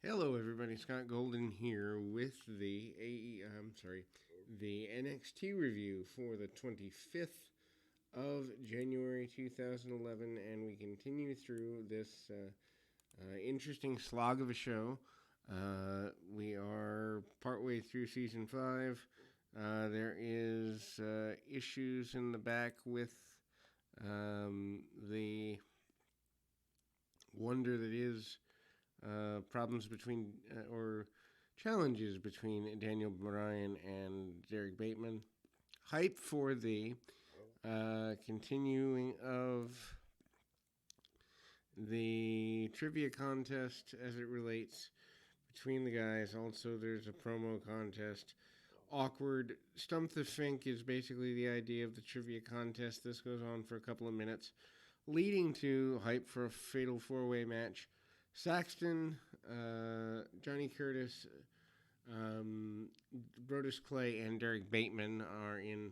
Hello, everybody. Scott Golden here with the NXT review for the 25th of January 2011, and we continue through this interesting slog of a show. We are partway through season 5. There is issues in the back with the wonder that is problems between or challenges between Daniel Bryan and Derek Bateman. Hype for the continuing of the trivia contest as it relates between the guys. Also, there's a promo contest. Awkward. Stump the Fink is basically the idea of the trivia contest. This goes on for a couple of minutes, leading to hype for a fatal four-way match. Saxton, Johnny Curtis, Brodus Clay, and Derek Bateman are in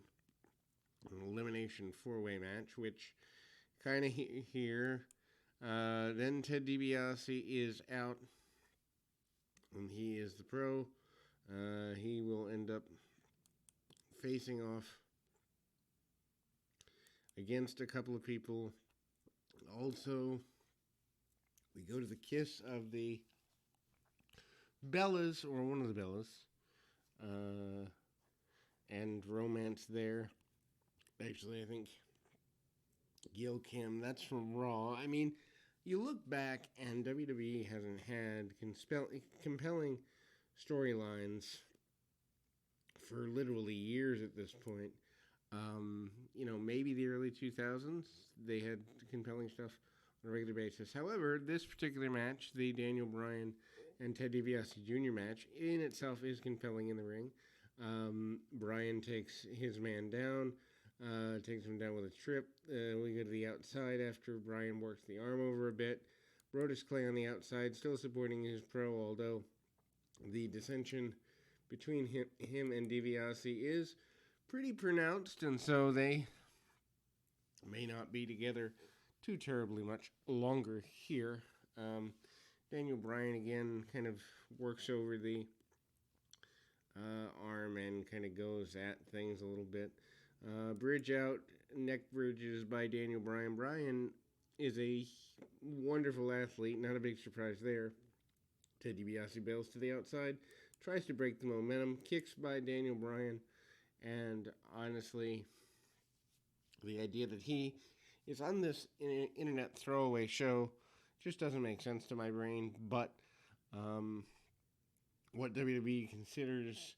an elimination four-way match, which kind of here. Then Ted DiBiase is out, and he is the pro. He will end up facing off against a couple of people. Also, we go to the kiss of the Bellas, or one of the Bellas, and romance there. Actually, I think Gail Kim, that's from Raw. I mean, you look back, and WWE hasn't had compelling storylines for literally years at this point. Maybe the early 2000s, they had compelling stuff on a regular basis. However, this particular match, the Daniel Bryan and Ted DiBiase Jr. match, in itself is compelling in the ring. Bryan takes his man down, takes him down with a trip. We go to the outside after Bryan works the arm over a bit. Brodus Clay on the outside, still supporting his pro, although the dissension between him and DiBiase is pretty pronounced, and so they may not be together too terribly much longer here. Daniel Bryan again kind of works over the arm and kind of goes at things a little bit. Bridge out, neck bridges by Daniel Bryan. Bryan is a wonderful athlete, not a big surprise there. Ted DiBiase bails to the outside, tries to break the momentum, kicks by Daniel Bryan, and honestly, the idea that he is on this internet throwaway show just doesn't make sense to my brain. But what WWE considers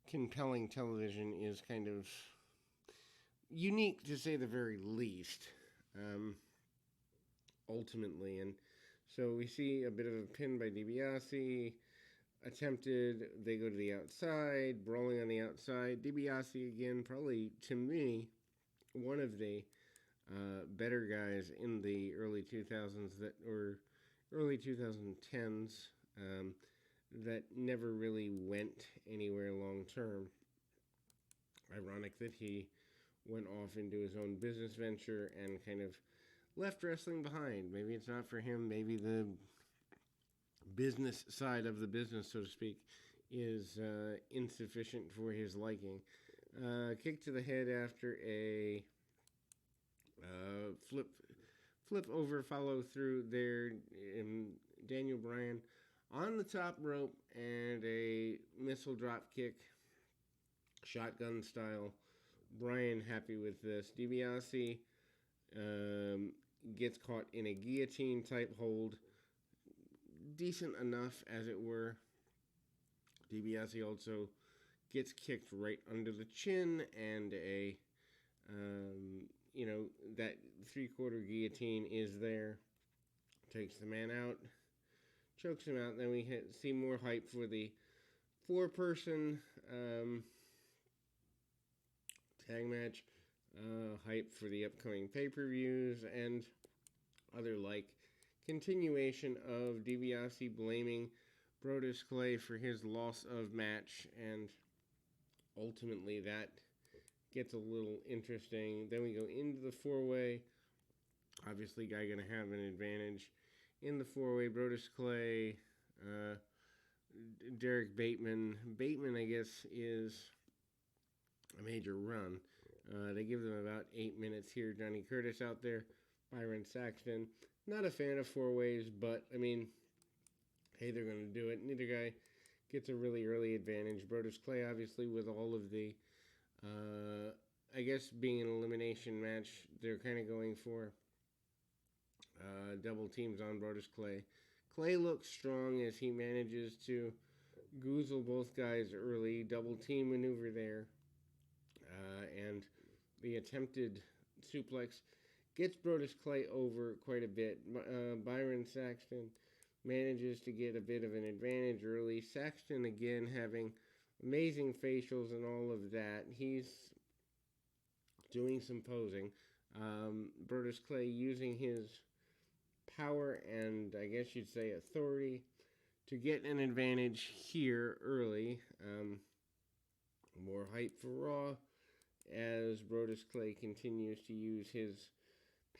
compelling television is kind of unique, to say the very least, ultimately. And so we see a bit of a pin by DiBiase. Attempted, they go to the outside, brawling on the outside. DiBiase, again, probably, to me, one of the better guys in the early 2000s or early 2010s that never really went anywhere long term. Ironic that he went off into his own business venture and kind of left wrestling behind. Maybe it's not for him. Maybe the business side of the business, so to speak, is insufficient for his liking. Kick to the head after a flip over follow through there. Daniel Bryan on the top rope and a missile drop kick, shotgun style. Bryan happy with this. DiBiase gets caught in a guillotine type hold. Decent enough, as it were. DiBiase also gets kicked right under the chin, and that three-quarter guillotine is there. Takes the man out, chokes him out. Then we see more hype for the four-person tag match. Hype for the upcoming pay-per-views and other like. Continuation of DiBiase blaming Brodus Clay for his loss of match, and ultimately that gets a little interesting. Then we go into the four-way. Obviously, guy going to have an advantage in the four-way. Brodus Clay Derek Bateman. Bateman, I guess, is a major run. They give them about 8 minutes here. Johnny Curtis out there, Byron Saxton. Not a fan of four ways, but I mean, hey, they're going to do it. Neither guy gets a really early advantage. Brodus Clay, obviously, with all of the, I guess, being an elimination match, they're kind of going for double teams on Brodus Clay. Clay looks strong as he manages to goozle both guys early. Double team maneuver there. And the attempted suplex gets Brodus Clay over quite a bit. Byron Saxton manages to get a bit of an advantage early. Saxton, again, having amazing facials and all of that. He's doing some posing. Brodus Clay using his power and, I guess you'd say, authority to get an advantage here early. More hype for Raw as Brodus Clay continues to use his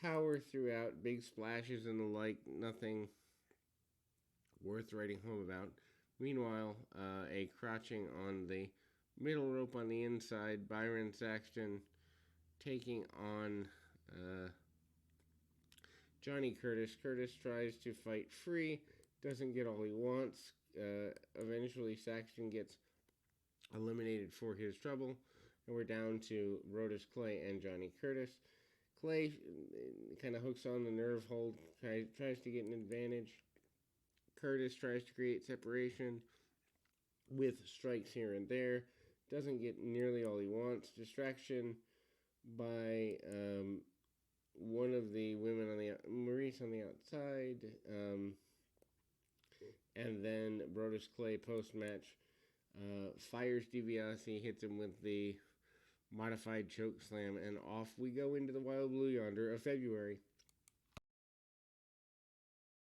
power throughout, big splashes and the like, nothing worth writing home about. Meanwhile, a crotching on the middle rope on the inside, Byron Saxton taking on Johnny Curtis. Curtis tries to fight free, doesn't get all he wants. Eventually, Saxton gets eliminated for his trouble, and we're down to Brodus Clay and Johnny Curtis. Clay kind of hooks on the nerve hold, tries to get an advantage. Curtis tries to create separation with strikes here and there. Doesn't get nearly all he wants. Distraction by one of the women on the Maurice on the outside, and then Brodus Clay post match fires DiBiase, hits him with the modified choke slam, and off we go into the Wild Blue Yonder of February.